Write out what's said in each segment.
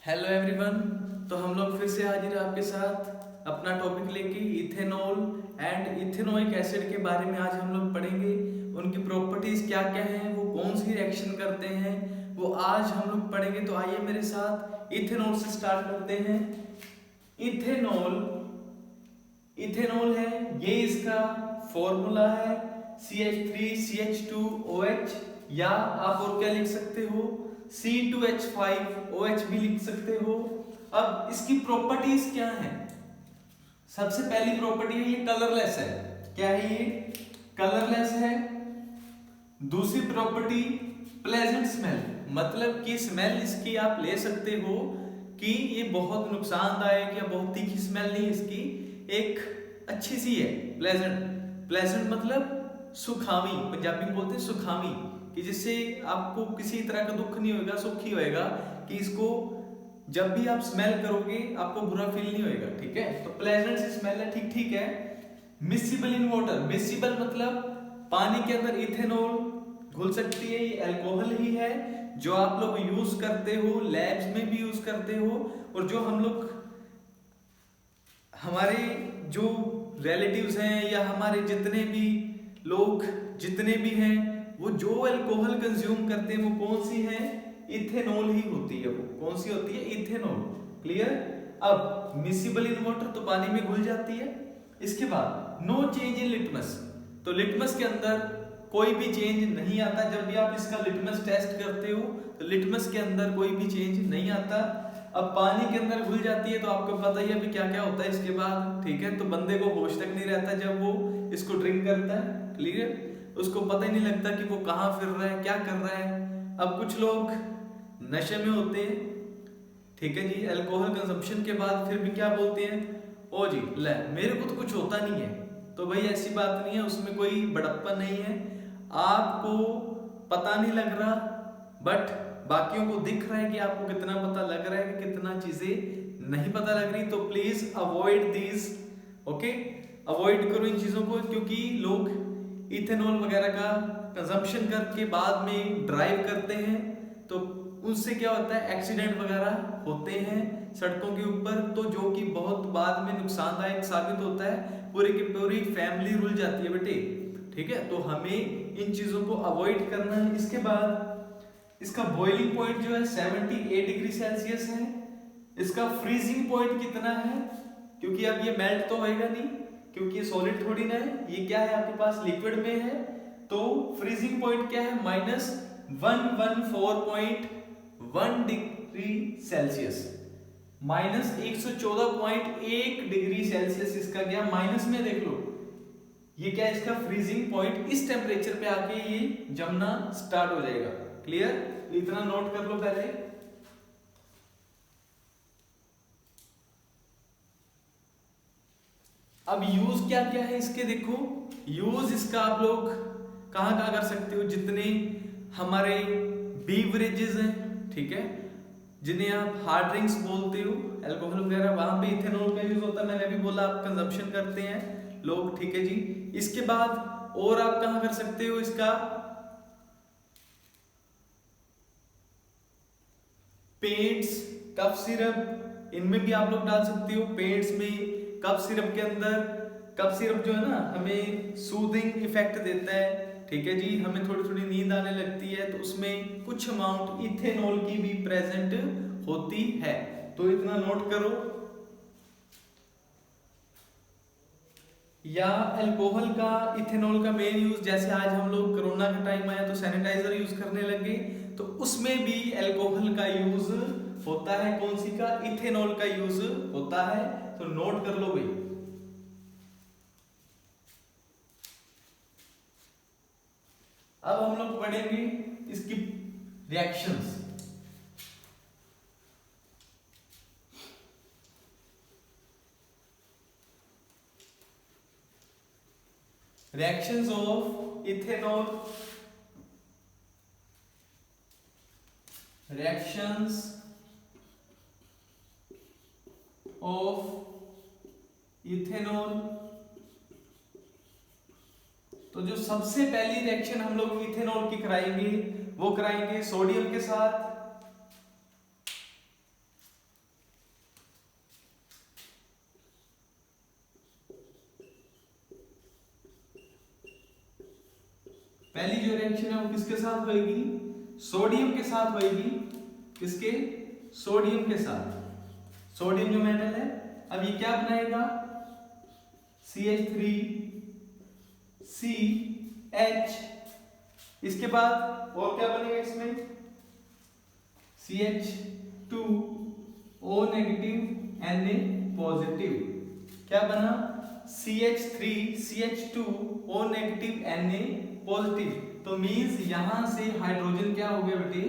Hello everyone. तो हम लोग फिर से हाजिर हैं आपके साथ अपना टॉपिक लेके इथेनॉल एंड इथेनोइक एसिड के बारे में आज हम लोग पढ़ेंगे। उनकी प्रॉपर्टीज क्या क्या हैं, वो कौन सी रिएक्शन करते हैं, वो आज हम लोग पढ़ेंगे। तो आइए मेरे साथ इथेनॉल से स्टार्ट करते हैं। इथेनॉल इथेनॉल है, ये इसका फॉर्मूला है CH3CH2OH, या आप और क्या लिख सकते हो C2H5OH भी लिख सकते हो। अब इसकी प्रॉपर्टीज क्या है? सबसे पहली प्रॉपर्टी है ये कलरलेस है। क्या है ये? कलरलेस है। दूसरी प्रॉपर्टी प्लेजेंट स्मेल, मतलब कि स्मेल इसकी आप ले सकते हो कि ये बहुत नुकसानदायक या बहुत तीखी स्मेल नहीं, इसकी एक अच्छी सी है, प्लेजेंट। प्लेजेंट मतलब सुखावी, पंजाबी में बोलते हैं सुखावी, कि जिससे आपको किसी तरह का दुख नहीं होगा, सुख ही होएगा, कि इसको जब भी आप स्मेल करोगे आपको बुरा फील नहीं होएगा। ठीक है, तो प्लेजेंट सी स्मेल है, ठीक ठीक है। मिसिबल इन वाटर, मिसिबल मतलब पानी के अंदर इथेनॉल घुल सकती है, ये अल्कोहल ही है जो आप लोग यूज करते हो, लैब्स में भी यूज करते हो, और जो हम लोग हमारे जो रिलेटिव्स हैं या हमारे जितने भी लोग जितने भी हैं, वो जो अल्कोहल कंज्यूम करते हैं वो कौन सी है? इथेनॉल ही होती है। वो कौन सी होती है? इथेनॉल। क्लियर? अब मिसिबल इन वाटर तो पानी में घुल जाती है। इसके बाद नो चेंज इन लिटमस, तो लिटमस के अंदर कोई भी चेंज नहीं आता। जब भी आप इसका लिटमस टेस्ट करते हो तो लिटमस के अंदर कोई भी चेंज नहीं आता। अब पानी के अंदर घुल जाती है तो आपको पता ही है अभी क्या क्या होता है इसके बाद। ठीक है, तो बंदे को होश तक नहीं रहता जब वो इसको ड्रिंक करता है। क्लियर? उसको पता ही नहीं लगता कि वो कहाँ फिर रहा है, क्या कर रहा है। अब कुछ लोग नशे में होते हैं, ठीक है जी, अल्कोहल कंजम्पशन के बाद फिर भी क्या बोलते हैं, ओ जी ले मेरे को तो कुछ होता नहीं है। तो भाई ऐसी बात नहीं है, उसमें कोई बड़प्पन नहीं है। आपको पता नहीं लग रहा, बट बाकियों को दिख रहा है कि आपको कितना पता लग रहा है, कि कितना चीजें नहीं पता लग रही। तो please avoid these, okay, avoid करो इन चीजों को, क्योंकि लोग इथेनॉल वगैरह का कंजम्पशन करके बाद में ड्राइव करते हैं तो उससे क्या होता है, एक्सीडेंट वगैरह होते हैं सड़कों के ऊपर, तो जो कि बहुत बाद में नुकसानदायक साबित होता है। पूरी की पूरी फैमिली रुल जाती है बेटे। ठीक है, तो हमें इन चीजों को अवॉइड करना है। इसके बाद इसका बॉइलिंग पॉइंट जो है 78 डिग्री सेल्सियस है। इसका फ्रीजिंग पॉइंट कितना है? क्योंकि अब ये मेल्ट तो होएगा नहीं, क्योंकि ये सॉलिड थोड़ी ना है, ये क्या है आपके पास, लिक्विड में है। तो फ्रीजिंग पॉइंट क्या है? -114.1 डिग्री सेल्सियस, -114.1 डिग्री सेल्सियस इसका क्या माइनस में, देख लो ये क्या है इसका फ्रीजिंग पॉइंट। इस टेम्परेचर पे आके ये जमना स्टार्ट हो जाएगा। क्लियर? इतना नोट कर लो पहले। अब यूज क्या क्या है इसके, देखो यूज इसका आप लोग कहां कहां कर सकते हो। जितने हमारे बीवरेजेस हैं, ठीक है, जिन्हें आप हार्ड ड्रिंक्स बोलते हो, अल्कोहल वगैरह, वहां पे इथेनॉल का यूज होता है। मैंने अभी बोला आप कंजम्पशन करते हैं लोग, ठीक है जी। इसके बाद और आप कहां कर सकते हो इसका, पेंट्स, कफ सिरप, इनमें भी आप लोग डाल सकते हो। पेंट्स में, कफ सिरप के अंदर, कफ सिरप जो है ना हमें सूदिंग इफेक्ट देता है, ठीक है जी, हमें थोड़ी थोड़ी नींद आने लगती है, तो उसमें कुछ अमाउंट इथेनॉल की भी प्रेजेंट होती है। तो इतना नोट करो। या अल्कोहल का, इथेनॉल का मेन यूज, जैसे आज हम लोग कोरोना का टाइम आया तो सैनिटाइजर यूज करने लगे, तो उसमें भी अल्कोहल का यूज होता है। कौन सी का? इथेनॉल का यूज होता है। तो नोट कर लो भाई। अब हम लोग पढ़ेंगे इसकी reactions. Reactions of ethanol, reactions of ethanol. तो जो सबसे पहली रिएक्शन हम लोग इथेनॉल की कराएंगे वो कराएंगे सोडियम के साथ, पहली जो रिएक्शन है वो किसके साथ होगी? सोडियम के साथ होगी। किसके? सोडियम के साथ। सोडियम जो मेटल है, अब ये क्या बनाएगा? CH3CH। इसके बाद और क्या बनेगा इसमें? CH2O negative Na positive. क्या बना? CH3CH2O negative Na positive. तो मींस यहां से हाइड्रोजन क्या हो गया बेटे?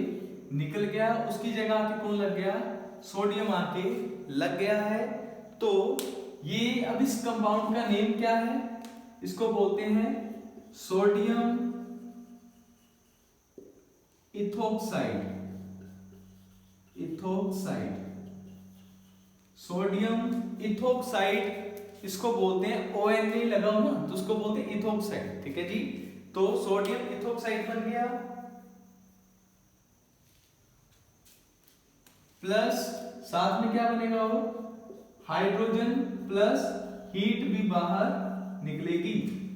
निकल गया, उसकी जगह आके कौन लग गया? सोडियम आके लग गया है। तो ये अब इस कंपाउंड का नेम क्या है? इसको बोलते हैं sodium ethoxide. Ethoxide, sodium ethoxide, इसको बोलते हैं ONA लगाओ ना तो उसको बोलते हैं इथोक्साइड। ठीक है जी। तो सोडियम इथोक्साइड बन गया, प्लस साथ में क्या बनेगा? वो हाइड्रोजन प्लस हीट भी बाहर निकलेगी।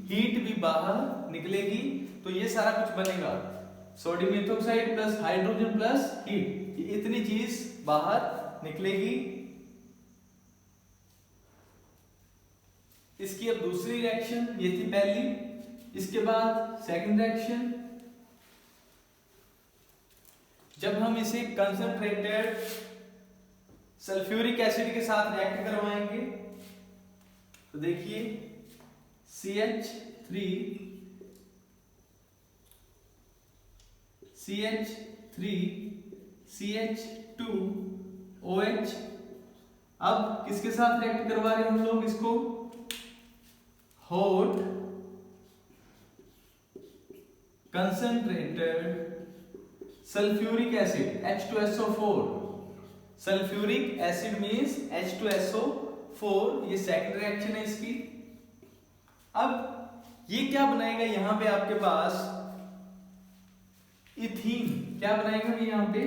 हीट भी बाहर निकलेगी। तो ये सारा कुछ बनेगा sodium ethoxide plus hydrogen plus heat, ये इतनी चीज बाहर निकलेगी। इसकी अब दूसरी रिएक्शन, ये थी पहली। इसके बाद सेकंड रिएक्शन, जब हम इसे कंसंट्रेटेड सल्फ्यूरिक एसिड के साथ रिएक्ट करवाएंगे तो देखिए CH3CH2OH। अब किसके साथ रिएक्ट करवा रहे हैं हम लोग इसको? Hot concentrated sulphuric acid H2SO4। Sulphuric acid means H2SO4। ये सेकंड रिएक्शन है इसकी। अब ये क्या बनाएगा? यहां पे आपके पास इथीन। क्या बनाएगा यहां पे?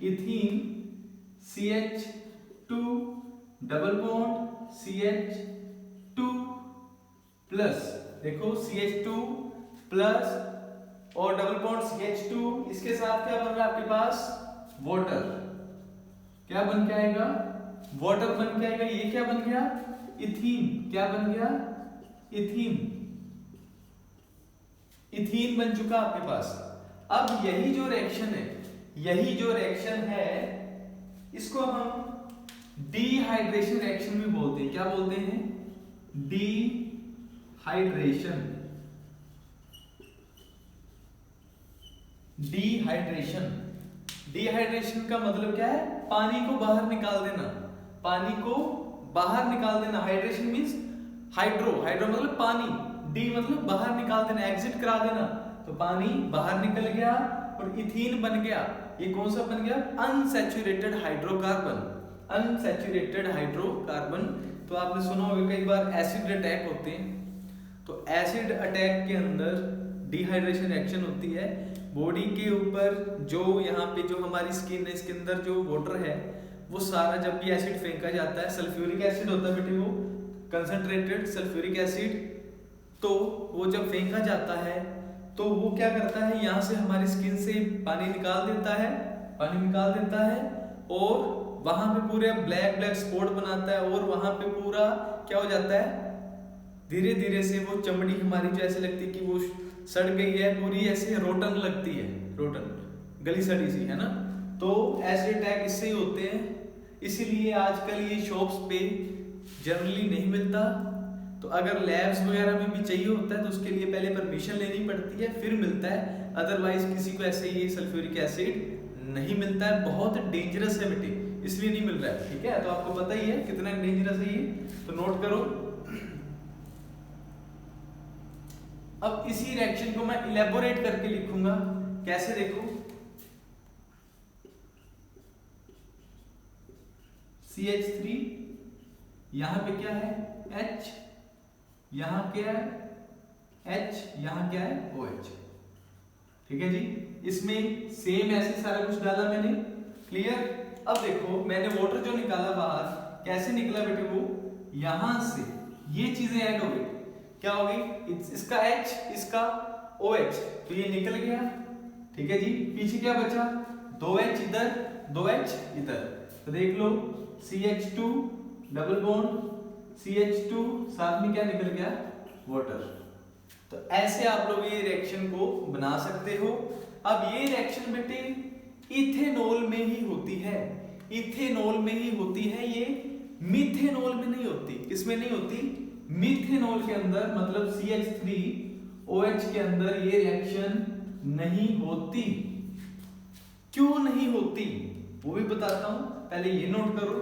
Ethene CH2 double bond CH2 plus, देखो CH2 प्लस और डबल बॉन्ड CH2, इसके साथ क्या बन रहा है आपके पास? वाटर। क्या बन के आएगा? वाटर बन के आएगा। ये क्या बन गया? इथीन। क्या बन गया? इथीन। इथीन बन चुका आपके पास। अब यही जो रिएक्शन है, इसको हम डिहाइड्रेशन रिएक्शन भी बोलते हैं। क्या बोलते हैं? डिहाइड्रेशन। डिहाइड्रेशन का मतलब क्या है? पानी को बाहर निकाल देना। पानी को बाहर निकाल देना। हाइड्रेशन मींस हाइड्रो मतलब पानी, डी मतलब बाहर निकाल देना, एग्जिट करा देना। तो पानी बाहर निकल गया और इथीन बन गया। ये कौन सा बन गया? Unsaturated hydrocarbon. Unsaturated hydrocarbon. तो आपने सुना होगा कई बार एसिड अटैक होते हैं, तो एसिड अटैक के अंदर डिहाइड्रेशन रिएक्शन होती है। बॉडी के ऊपर जो यहाँ पे जो हमारी स्किन है, इसके अंदर जो वाटर है वो सारा, जब भी एसिड फेंका जाता है, सल्फ्यूरिक एसिड होता है बेटे, वो कंसंट्रेटेड सल्फ्यूरिक एसिड, तो वो जब फेंका जाता है तो वो क्या करता है? यहाँ से हमारी स्किन से पानी निकाल देता है और वहां पे पूरे ब्लैक स्पॉट बनाता है और वहां पे पूरा क्या हो जाता है? धीरे धीरे से वो चमड़ी हमारी जो ऐसे लगती है कि वो सड़ गई है, पूरी ऐसे रोटन लगती है, रोटन गली सड़ी सी, है ना। तो एसिड अटैक इससे ही होते हैं। इसीलिए आजकल ये शॉप्स पे जनरली नहीं मिलता। तो अगर लैब्स वगैरह में भी चाहिए होता है तो उसके लिए पहले परमिशन लेनी पड़ती है, फिर मिलता है। अदरवाइज किसी को ऐसे ये सल्फ्यूरिक एसिड नहीं मिलता है। बहुत डेंजरस है बेटे, इसलिए नहीं मिल रहा है। ठीक है, तो आपको पता ही है कितना डेंजरस है ये, तो नोट करो। अब इसी रिएक्शन को मैं इलेबोरेट करके लिखूंगा। कैसे? देखो, CH3, यहां पे क्या है? H, यहां क्या है? H, यहां क्या है? OH। ठीक है जी। इसमें सेम ऐसे सारा कुछ डाला मैंने। क्लियर? अब देखो, मैंने वाटर जो निकाला बाहर, कैसे निकला बेटे? वो यहां से ये चीजें ऐड हो गई। क्या हो गई? इसका H, इसका OH, तो ये निकल गया, ठीक है जी। पीछे क्या बचा, 2H इधर 2H इधर, तो देख लो CH2 डबल बॉन्ड CH2, साथ में क्या निकल गया, वाटर। तो ऐसे आप लोग ये रिएक्शन को बना सकते हो। अब ये रिएक्शन बेटे इथेनॉल में ही होती है, इथेनॉल में ही होती है, ये मिथेनॉल में नहीं होती। किसमें नहीं होती, मिथेनॉल के अंदर, मतलब CH3OH के अंदर ये रिएक्शन नहीं होती। क्यों नहीं होती वो भी बताता हूं, पहले ये नोट करो।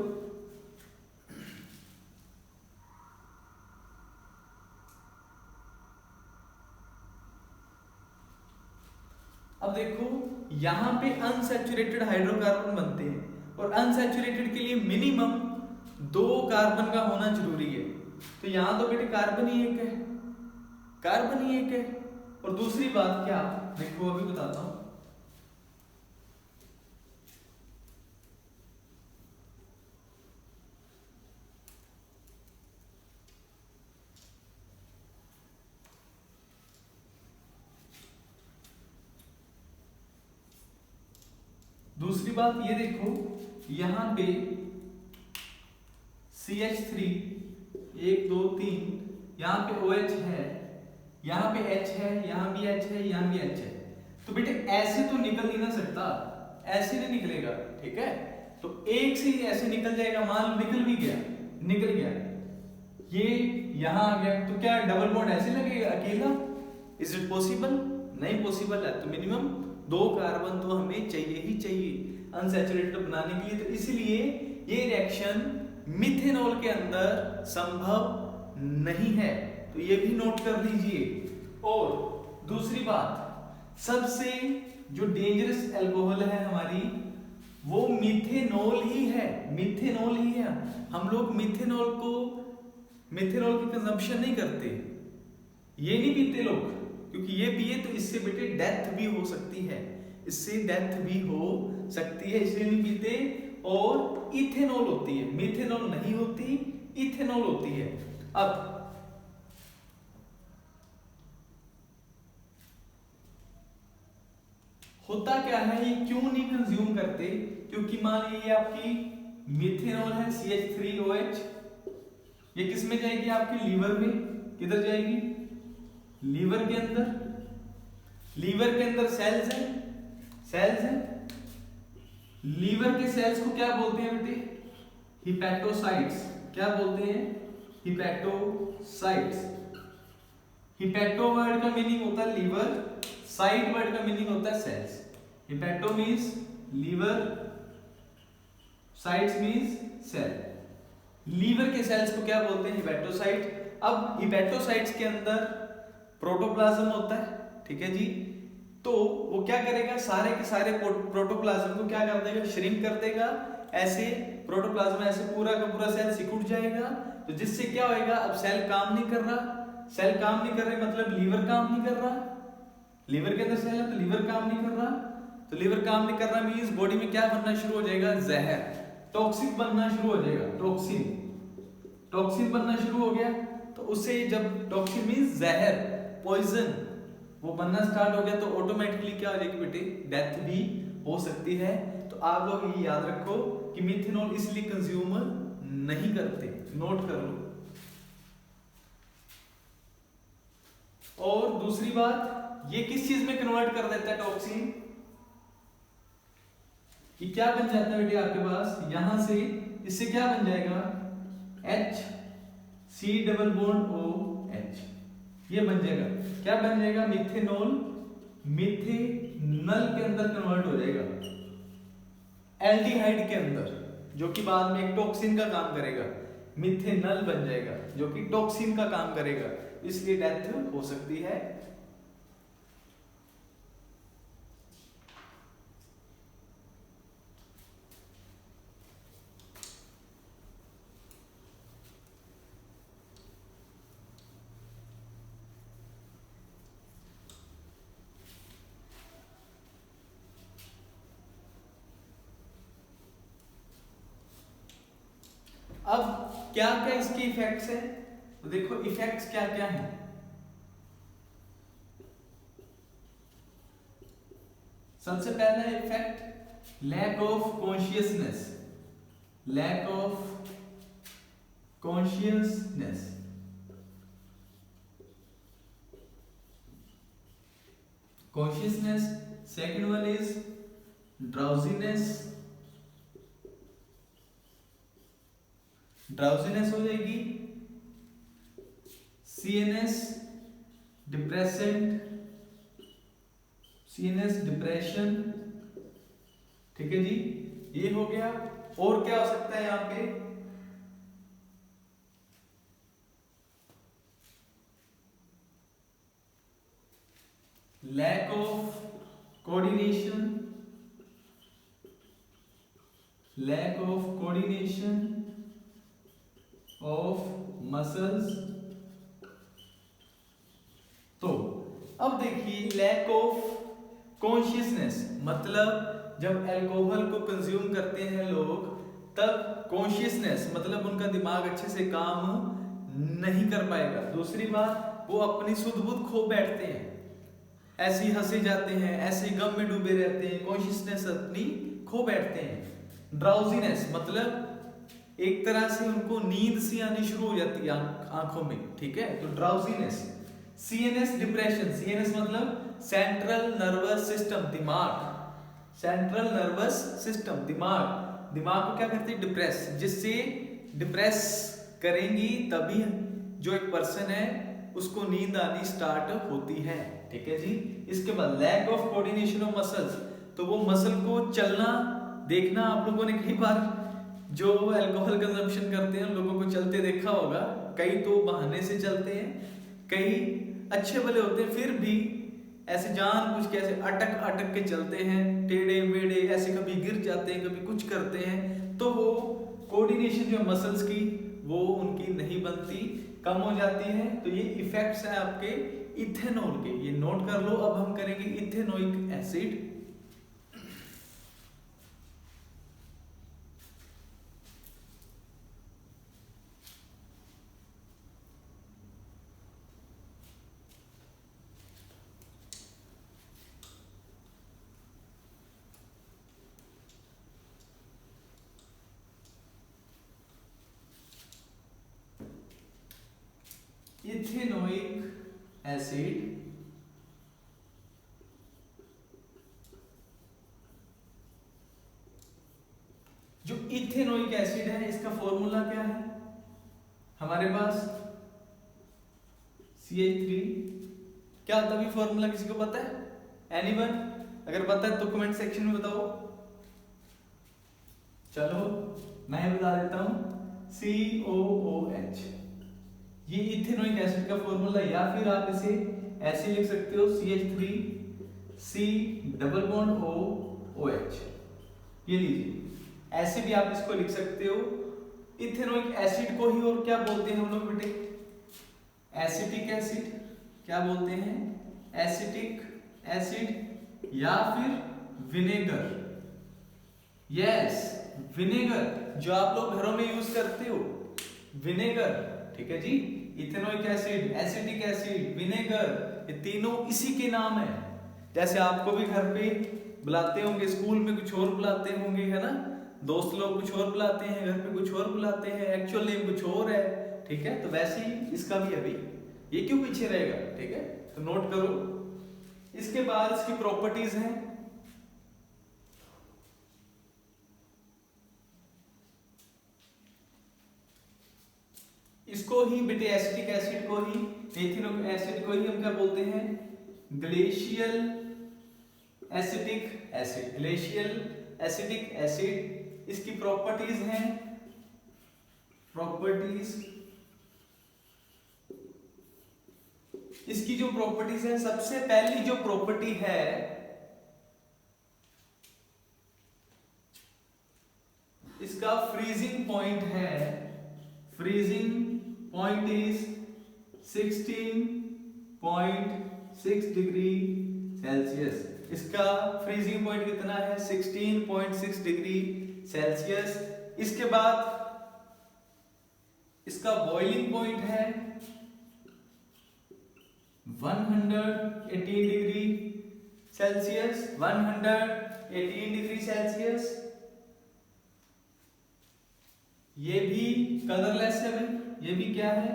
अब देखो यहां पे अनसैचुरेटेड हाइड्रोकार्बन बनते हैं, और अनसैचुरेटेड के लिए मिनिमम 2 कार्बन का होना जरूरी है। तो यहां तो बेटे कार्बन ही एक है, कार्बन ही एक है। और दूसरी बात क्या, देखो अभी बताता हूं। दूसरी बात ये देखो, यहां पे CH3 1 2 3, यहां पे OH है, यहां पे H है, यहां भी H है, यहां भी H है। तो बेटे ऐसे तो निकल नहीं ना सकता, ऐसे नहीं निकलेगा, ठीक है। तो एक से ऐसे निकल जाएगा, मान लो निकल भी गया, निकल गया, ये यहां आ गया, तो क्या डबल बॉन्ड ऐसे लगेगा अकेला, इज इट पॉसिबल, नहीं पॉसिबल है। तो मिनिमम 2 कार्बन तो हमें चाहिए ही चाहिए अनसैचुरेटेड बनाने के लिए। तो इसलिए ये रिएक्शन मिथेनॉल के अंदर संभव नहीं है, तो ये भी नोट कर लीजिए। और दूसरी बात, सबसे जो डेंजरस अल्कोहल है हमारी, वो मिथेनॉल ही है, मिथेनॉल ही है। हम लोग मिथेनॉल की कंजम्पशन नहीं करते, ये नहीं पीते लोग, क्योंकि ये पिए तो इससे बेटे डेथ भी हो सकती है, इससे डेथ भी हो सकती है, इसलिए नहीं पीते। और इथेनॉल होती है, मिथेनॉल नहीं होती, इथेनॉल होती है। अब होता क्या है, ये क्यों नहीं कंज्यूम करते, क्योंकि मान लीजिए आपकी मिथेनॉल है CH3OH, ये किस में जाएगी, आपके लीवर में, किधर जाएगी, लीवर के अंदर। लीवर के अंदर सेल्स हैं, सेल्स हैं, लीवर के सेल्स को क्या बोलते हैं बेटे, हिपैटोसाइट्स। क्या बोलते हैं, हिपैटोसाइट्स। हिपैटो वर्ड का मीनिंग होता है लीवर, साइट वर्ड का मीनिंग होता है cells. Hepato means liver, cytes means cell. Liver के सेल्स को क्या बोलते हैं, हिपैटोसाइट। अब हिपैटोसाइट्स के अंदर प्रोटोप्लाज्म होता है, ठीक है जी। तो वो क्या करेगा, सारे के सारे प्रोटोप्लाज्म को क्या कर देगा, श्रिंक कर देगा। ऐसे प्रोटोप्लाज्म ऐसे पूरा का पूरा सेल सिकुड़ जाएगा। तो जिससे क्या होएगा, अब सेल काम नहीं कर रहा, सेल काम नहीं कर रहे मतलब लीवर काम नहीं कर रहा। लीवर के अंदर सेल है तो लीवर काम नहीं कर रहा, तो लीवर काम नहीं कर रहा मींस बॉडी में क्या बनना शुरू हो जाएगा, जहर, टॉक्सिक बनना शुरू हो जाएगा, टॉक्सिन, टॉक्सिन बनना शुरू हो गया। तो उससे जब टॉक्सिन मींस जहर, पॉइजन, वो बनना स्टार्ट हो गया, तो ऑटोमेटिकली क्या हो जाएगी बेटे, डेथ भी हो सकती है। तो आप लोग ये याद रखो कि मिथेनॉल इसलिए कंज्यूम नहीं करते, नोट कर लो। और दूसरी बात, ये किस चीज में कन्वर्ट कर देता है टॉक्सिन, कि क्या बन जाता है बेटे आपके पास, यहां से इससे क्या बन जाएगा, HC डबल बॉन्ड OH, ये बन जाएगा, क्या बन जाएगा, मिथेनॉल, मिथेनल के अंदर कन्वर्ट हो जाएगा, एल्डिहाइड के अंदर, जो कि बाद में एक टॉक्सिन का काम करेगा। मिथेनल बन जाएगा जो कि टॉक्सिन का काम करेगा, इसलिए डेथ हो सकती है। अब क्या क्या इसके इफेक्ट्स हैं, तो देखो इफेक्ट्स क्या क्या हैं। सबसे पहला effect lack of consciousness, lack of consciousness. Consciousness. Second one is drowsiness, drowsiness हो जाएगी। सीएनएस डिप्रेसेंट, सीएनएस डिप्रेशन, ठीक है जी, ये हो गया। और क्या हो सकता है यहां पे, lack of coordination, lack of coordination of muscles. तो अब देखिए लैक ऑफ कॉन्शियसनेस मतलब जब अल्कोहल को कंज्यूम करते हैं लोग तब कॉन्शियसनेस मतलब उनका दिमाग अच्छे से काम नहीं कर पाएगा। दूसरी बात वो अपनी सुध बुध खो बैठते हैं, ऐसे ही हंसे जाते हैं, ऐसे ही गम में डूबे रहते हैं, कॉन्शियसनेस अपनी खो बैठते हैं। ड्राउजीनेस मतलब एक तरह से उनको नींद सी आनी शुरू हो जाती है आंखों में, ठीक है, तो ड्राउजीनेस। सीएनएस डिप्रेशन, सीएनएस मतलब सेंट्रल नर्वस सिस्टम, दिमाग, सेंट्रल नर्वस सिस्टम, दिमाग, दिमाग को क्या करती है, डिप्रेस, जिससे डिप्रेस करेंगी तभी जो एक पर्सन है उसको नींद आनी स्टार्ट होती है, ठीक है जी। इसके बाद lack of coordination of muscles, तो वो मसल को चलना देखना, आप लोगों ने कई बार जो अल्कोहल कंजम्पशन करते हैं लोगों को चलते देखा होगा, कई तो बहाने से चलते हैं, कई अच्छे भले होते हैं फिर भी ऐसे जानबूझ के ऐसे अटक अटक के चलते हैं, टेढ़े मेढ़े, ऐसे कभी गिर जाते हैं, कभी कुछ करते हैं, तो वो कोऑर्डिनेशन जो मसल्स की वो उनकी नहीं बनती, कम हो जाती है। तो ये इफेक्ट्स हैं आपके इथेनॉल के, ये नोट कर लो। अब हम करेंगे इथेनोइक एसिड। इथेनोइक एसिड जो इथेनोइक एसिड है इसका फॉर्मूला क्या है हमारे पास, CH3। क्या होता है फॉर्मूला, किसी को पता है? एनीवन? अगर पता है तो कमेंट सेक्शन में बताओ। चलो मैं बता देता हूं, COOH, ये इथेनोइक एसिड का फॉर्मूला, या फिर आप इसे ऐसे लिख सकते हो CH3C डबल बॉन्ड OH, ये लीजिए, ऐसे भी आप इसको लिख सकते हो। इथेनोइक एसिड को ही और क्या बोलते हैं हम लोग बेटे, एसिटिक एसिड, क्या बोलते हैं, एसिटिक एसिड, या फिर विनेगर। यस, विनेगर, जो आप लोग घरों में यूज करते हो, विनेगर, ठीक है जी। Ethanoic acid, acetic acid, vinegar, ये तीनों इसी के नाम है। जैसे आपको भी घर पे बुलाते होंगे, स्कूल में कुछ और बुलाते होंगे, है ना, दोस्त लोग कुछ और बुलाते हैं, घर पे कुछ और बुलाते हैं, एक्चुअल नेम कुछ और है, ठीक है। तो वैसे ही इसका भी अभी ये क्यों पीछे रहेगा, ठीक है, तो नोट करो। इसके बाद इसकी प्रॉपर्टीज हैं, इसको ही बेटे एसिटिक एसिड को ही, इथेनोइक एसिड को ही हम क्या बोलते हैं, glacial acetic acid, glacial acetic acid. इसकी प्रॉपर्टीज हैं, प्रॉपर्टीज, इसकी जो प्रॉपर्टीज है, सबसे पहली जो प्रॉपर्टी है इसका फ्रीजिंग पॉइंट है, freezing point is 16.6 degree Celsius. इसका फ्रीजिंग पॉइंट कितना है, 16.6 डिग्री सेल्सियस। इसके बाद इसका बॉइलिंग पॉइंट है 118 डिग्री सेल्सियस, 118 डिग्री सेल्सियस। ये भी कलरलेस है भाई, ये भी क्या है,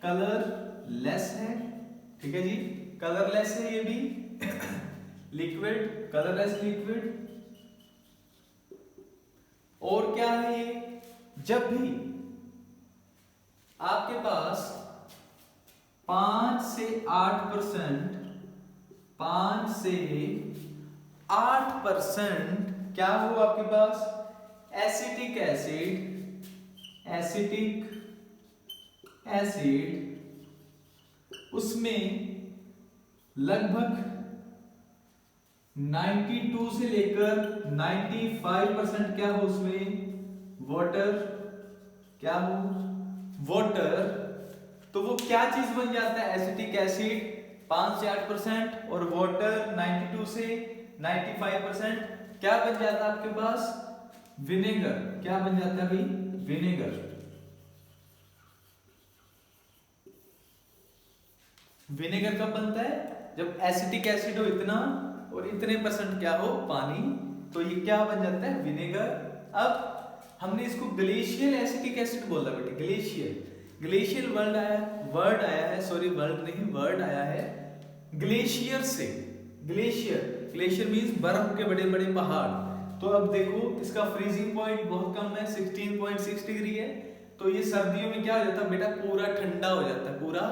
कलरलेस है, ठीक है जी, कलरलेस है ये भी लिक्विड, कलरलेस लिक्विड। और क्या है ये, जब भी आपके पास 5 से 8%, 5 से 8% क्या हो आपके पास, एसिटिक एसिड, एसिटिक एसिड, उसमें लगभग 92 से लेकर 95% क्या हो उसमें, वाटर, क्या हो, वाटर। तो वो क्या चीज बन जाता है, एसिटिक एसिड 5 से 8% और वाटर 92 से 95%, क्या बन जाता है आपके पास, विनेगर। क्या बन जाता है भाई, विनेगर। विनेगर कब बनता है, जब एसिटिक एसिड हो इतना और इतने परसेंट क्या हो, पानी, तो ये क्या बन जाता है, विनेगर। अब हमने इसको ग्लेशियल एसिटिक एसिड बोला बेटे, ग्लेशियल, ग्लेशियल वर्ड आया है, सॉरी वर्ड नहीं, वर्ड आया है ग्लेशियर से। ग्लेशियर, ग्लेशियर मींस बर्फ के बड़े बड़े पहाड़। तो अब देखो इसका फ्रीजिंग पॉइंट बहुत कम है, 16.6 डिग्री है। तो ये सर्दियों में क्या हो जाता है बेटा, पूरा ठंडा हो जाता है, पूरा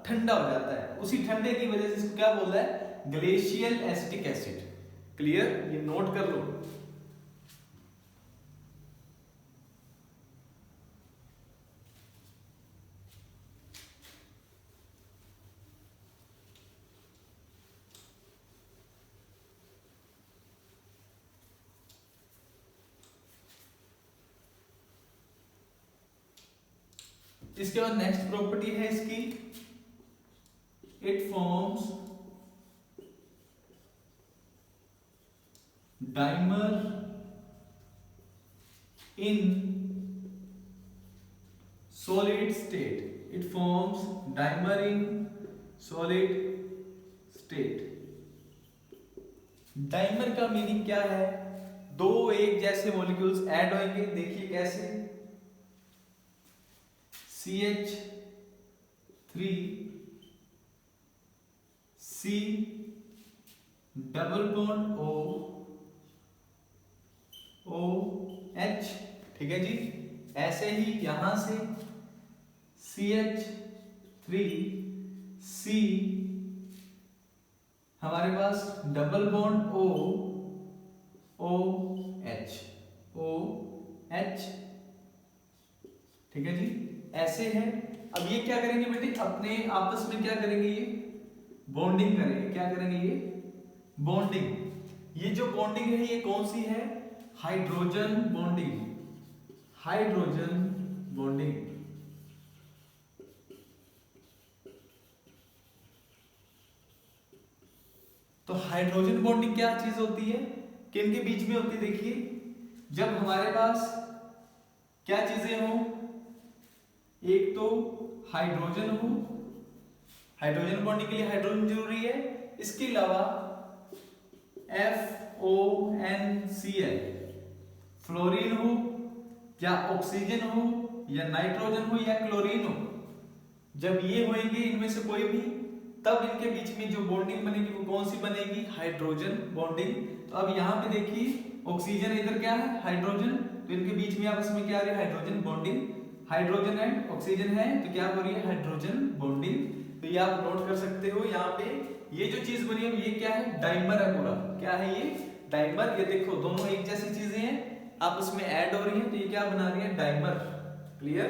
ठंडा हो जाता है। उसी ठंडे की वजह से इसको क्या बोल रहा है, ग्लेशियल एसिटिक एसिड। क्लियर, ये नोट कर लो। इसके बाद नेक्स्ट प्रॉपर्टी है इसकी, it forms dimer in solid state, it forms dimer in solid state. Dimer का मीनिंग क्या है, दो एक जैसे मॉलिक्यूल्स ऐड होंगे, देखिए कैसे, CH3 C double bond OH, ठीक है जी। ऐसे ही यहां से CH3 C हमारे पास डबल बॉन्ड OH, ठीक है जी, ऐसे है। अब ये क्या करेंगे बेटे, अपने आपस में क्या करेंगे, ये बॉन्डिंग करेंगे। क्या करेंगे, ये बॉन्डिंग। ये जो बॉन्डिंग है ये कौन सी है, हाइड्रोजन बॉन्डिंग, हाइड्रोजन बॉन्डिंग। तो हाइड्रोजन बॉन्डिंग क्या चीज होती है, किन के बीच में होती है, देखिए जब हमारे पास क्या चीजें हो, एक तो हाइड्रोजन हो, हाइड्रोजन बॉन्डिंग के लिए हाइड्रोजन जरूरी है, इसके अलावा FONCl, फ्लोरीन हो या ऑक्सीजन हो या नाइट्रोजन हो या क्लोरीन हो, जब ये होंगे इनमें से कोई भी, तब इनके बीच में जो बॉन्डिंग बनेगी वो कौन सी बनेगी, हाइड्रोजन बॉन्डिंग। तो अब यहाँ पे देखिए ऑक्सीजन इधर क्या है, हाइड्रोजन, तो इनके बीच में आपस में क्या आ रही है, hydrogen bonding. Hydrogen and oxygen है तो क्या हो रही है, हाइड्रोजन बॉन्डिंग। तो ये आप नोट कर सकते हो यहाँ पे, ये जो चीज बनी है ये क्या है, डाइमर है पूरा। क्या है ये, डाइमर। ये देखो दोनों एक जैसी चीजें हैं, आपस में ऐड हो रही हैं, तो ये क्या बना रही है, डाइमर। क्लियर।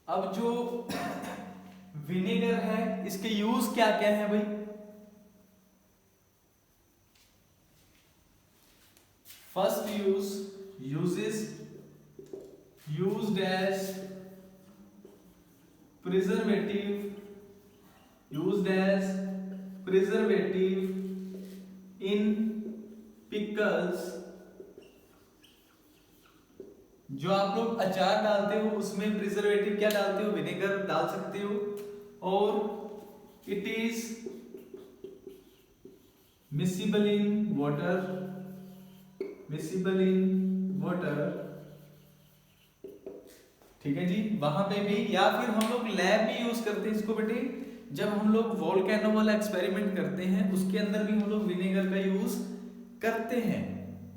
अब जो विनेगर है इसके यूज क्या क्या है भाई, first uses used as preservative, used as preservative in pickles, जो आप लोग अचार डालते हो उसमें प्रिजर्वेटिव क्या डालते हो, विनेगर डाल सकते हो, और it is miscible in water, miscible in water, ठीक है जी, वहां पे भी। या फिर हम लोग लैब में यूज करते हैं इसको बेटे, जब हम लोग वोल्केनो वाला एक्सपेरिमेंट करते हैं उसके अंदर भी हम लोग विनेगर का यूज करते हैं।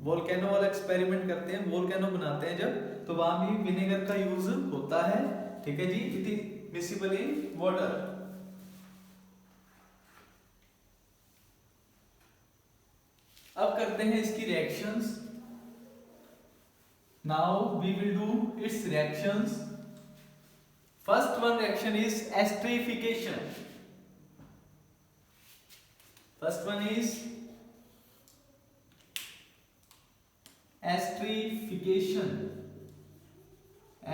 वोल्केनो वाला एक्सपेरिमेंट करते हैं, वोल्केनो बनाते हैं जब, तो वहां भी विनेगर का यूज होता है, ठीक है जी। It is miscible in water. अब करते हैं इसकी reactions. Now we will do its reactions. First one reaction is esterification. First one is esterification.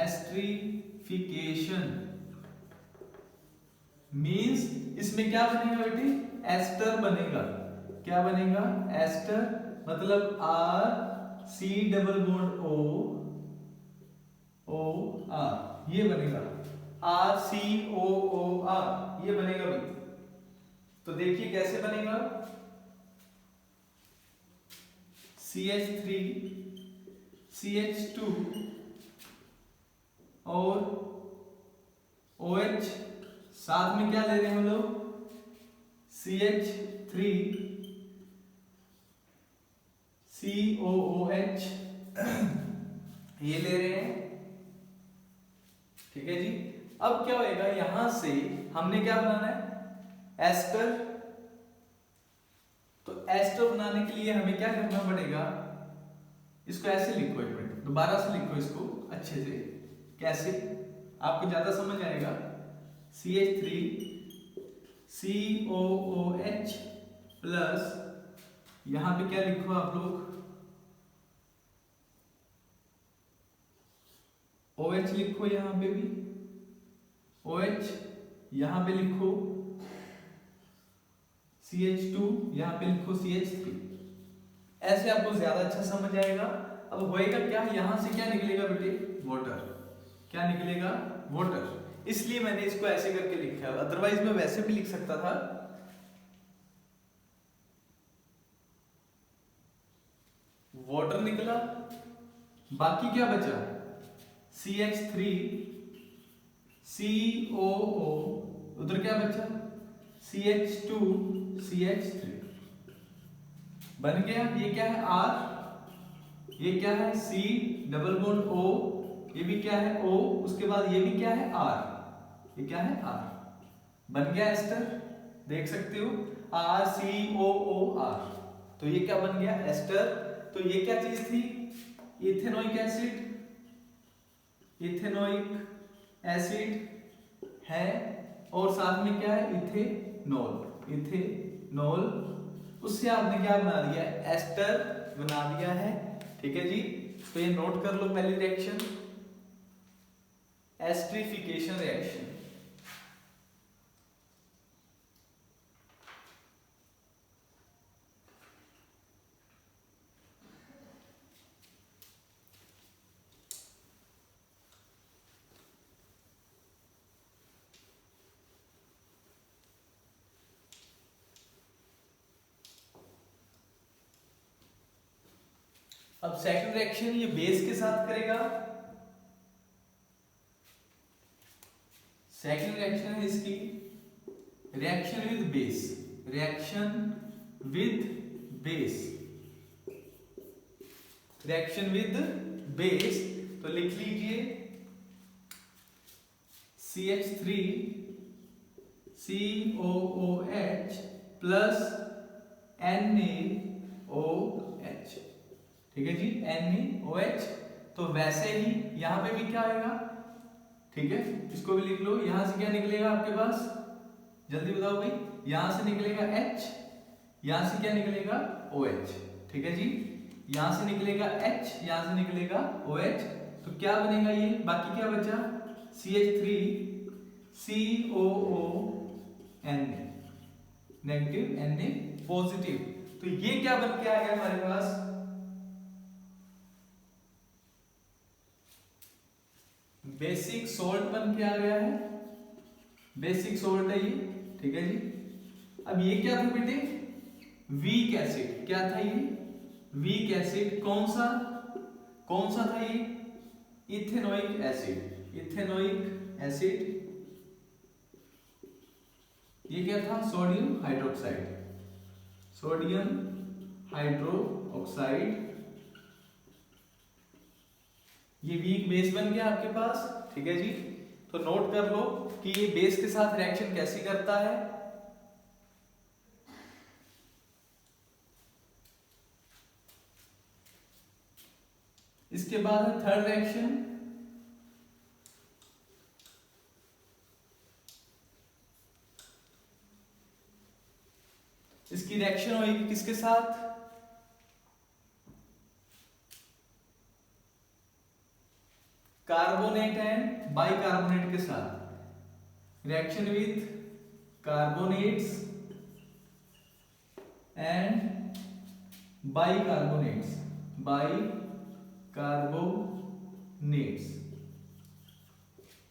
Esterification means इसमें क्या बनेगा बेटी, एस्टर बनेगा। क्या बनेगा, एस्टर, मतलब R C double bond O, O R, ये बनेगा आर सी ओ ओ आर, ये बनेगा भाई। तो देखिए कैसे बनेगा, CH3 CH2 और OH, साथ में क्या ले रहे हैं हम लोग, CH3 COOH, ये ले रहे हैं, ठीक है जी। अब क्या होएगा, यहां से हमने क्या बनाना है, एस्टर। तो एस्टर बनाने के लिए हमें क्या करना पड़ेगा, इसको ऐसे लिखो, एक मिनट दोबारा से लिखो इसको अच्छे से, कैसे आपको ज्यादा समझ आएगा। CH3 COOH प्लस, यहां पे क्या लिखो आप लोग, OH लिखो, यहां पे भी OH, यहां पे लिखो CH2, यहां पे लिखो CH3, ऐसे आपको ज्यादा अच्छा समझ आएगा। अब होएगा क्या, यहां से क्या निकलेगा बेटे, वाटर। क्या निकलेगा, वाटर। इसलिए मैंने इसको ऐसे करके लिखा है, अदरवाइज मैं वैसे भी लिख सकता था। वाटर निकला, बाकी क्या बचा, CH3 COO, उधर क्या बचा, CH2 CH3, बन गया। ये क्या है, R, ये क्या है, C डबल बॉन्ड O, ये भी क्या है O, उसके बाद ये भी क्या है R, ये क्या है R, बन गया एस्टर, देख सकते हो RCOOR। तो ये क्या बन गया, एस्टर। तो ये क्या चीज थी, इथेनोइक एसिड, इथेनोइक एसिड है, और साथ में क्या है, इथेनॉल, इथेनॉल। उससे आपने क्या बना दिया, एस्टर बना दिया है, ठीक है जी। तो ये नोट कर लो पहली रिएक्शन, एस्टरिफिकेशन रिएक्शन। अब सेकंड रिएक्शन ये बेस के साथ करेगा। सेकंड रिएक्शन है इसकी reaction with base, reaction with base, reaction with base. तो लिख लीजिए CH3 COOH प्लस NaOH, ठीक है जी, NaOH। तो वैसे ही यहां पे भी क्या आएगा, ठीक है, इसको भी लिख लो। यहां से क्या निकलेगा आपके पास, जल्दी बताओ भाई, यहां से निकलेगा H, यहां से क्या निकलेगा OH, ठीक है जी, यहां से निकलेगा H, यहां से निकलेगा OH। तो क्या बनेगा ये, बाकी क्या बचा, CH3 COO Na negative, Na positive. तो ये क्या बन के आ गया हमारे पास, बेसिक सोल्ट बन के आ गया है, बेसिक सोल्ट है ये, ठीक है जी। अब ये क्या था बेटे, वीक एसिड, क्या था ये, वीक एसिड, कौन सा था ये, इथेनोइक एसिड, इथेनोइक एसिड, ये क्या था, सोडियम हाइड्रोक्साइड, सोडियम हाइड्रोक्साइड, ये वीक बेस बन गया आपके पास, ठीक है जी। तो नोट कर लो कि ये बेस के साथ रिएक्शन कैसी करता है। इसके बाद है थर्ड रिएक्शन, इसकी रिएक्शन होगी किसके साथ, कार्बोनेट एंड बाइकार्बोनेट के साथ, reaction with carbonates and bicarbonates,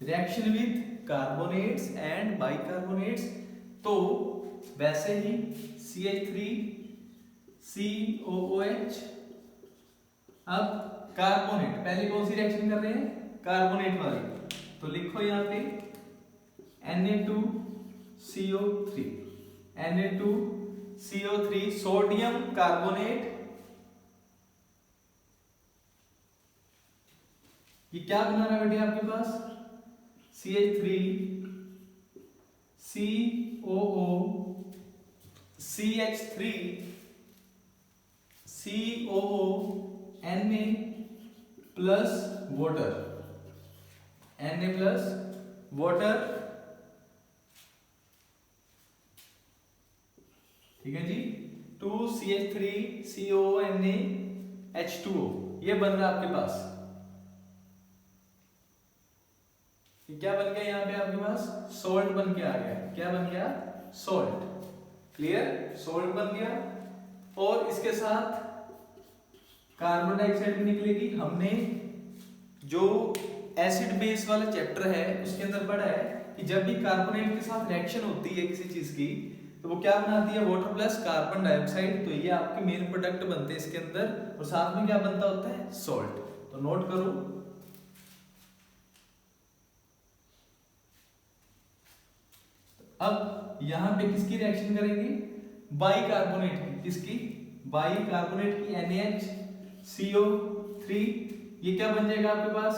reaction with carbonates and bicarbonates. तो वैसे ही CH3COOH, अब कार्बोनेट, पहले कौन सी रिएक्शन कर रहे हैं, कार्बोनेट वाली, तो लिखो यहां पे Na2CO3, Na2CO3, सोडियम कार्बोनेट, ये क्या बना रहा है बेटे आपके पास, CH3COO CH3COO Na water, Na water, ठीक है जी। 2CH3CONaH2O, ये बन रहा है आपके पास, ये क्या बन गया यहां पे आपके पास, सोल्ट बन के आ गया, क्या बन गया, सोल्ट, क्लियर, सोल्ट बन गया। और इसके साथ कार्बन डाइऑक्साइड भी निकलेगी। हमने जो एसिड बेस वाला चैप्टर है उसके अंदर पढ़ा है कि जब भी कार्बोनेट के साथ रिएक्शन होती है किसी चीज की, तो वो क्या बनाती है, वाटर प्लस कार्बन डाइऑक्साइड, तो ये आपके मेन प्रोडक्ट बनते हैं इसके अंदर, और साथ में क्या बनता होता है, सॉल्ट। तो नोट करो, अब यहां पे किसकी रिएक्शन करेंगे, बाइकार्बोनेट की, किसकी, बाइकार्बोनेट की, NaHCO3, ये क्या बन जाएगा आपके पास,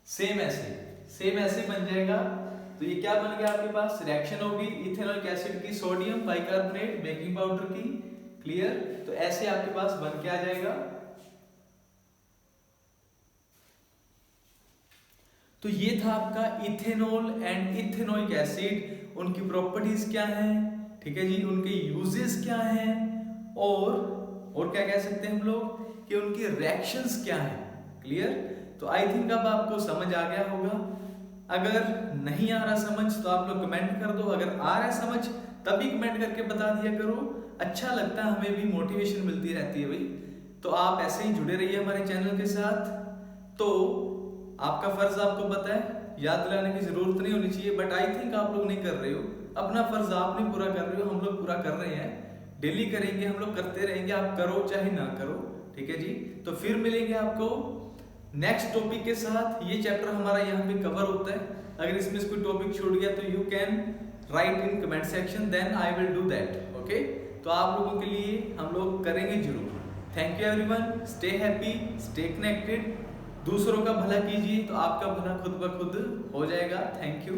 सेम ऐसे बन जाएगा। तो ये क्या बन गया आपके पास, रिएक्शन होगी इथेनॉइक एसिड की, सोडियम बाइकार्बोनेट, बेकिंग पाउडर की, क्लियर। तो ऐसे आपके पास बन के आ जाएगा। तो ये था आपका इथेनॉल एंड इथेनोइक एसिड, उनकी प्रॉपर्टीज क्या हैं, ठीक है जी, उनके यूजेस क्या हैं, और क्या कह सकते हैं हम लोग कि उनके रिएक्शंस क्या हैं, क्लियर। तो आई थिंक अब आपको समझ आ गया होगा। अगर नहीं आ रहा समझ तो आप लोग कमेंट कर दो, अगर आ रहा है समझ तभी कमेंट करके बता दिया करो, अच्छा लगता है, हमें भी मोटिवेशन मिलती रहती है भाई। तो आप ऐसे ही जुड़े रहिए हमारे चैनल के साथ। तो आपका फर्ज आपको पता है, याद दिलाने की जरूरत नहीं होनी चाहिए, बट आई थिंक आप लोग नहीं कर रहे हो अपना फर्ज, आप नहीं पूरा कर रहे हो, हम लोग पूरा कर रहे हैं, डेली करेंगे, हम लोग करते रहेंगे, आप करो चाहे ना करो, ठीक है जी। तो फिर मिलेंगे आपको नेक्स्ट टॉपिक के साथ। ये चैप्टर हमारा यहाँ पे कवर होता है, अगर इसमें से कोई टॉपिक छूट गया तो you can write in comment section, then I will do that, okay. तो आप लोगों के लिए हम लोग करेंगे जरूर। Thank you everyone, stay happy, stay connected, दूसरों का भला कीजिए तो आपका भला खुद ब खुद हो जाएगा। Thank you.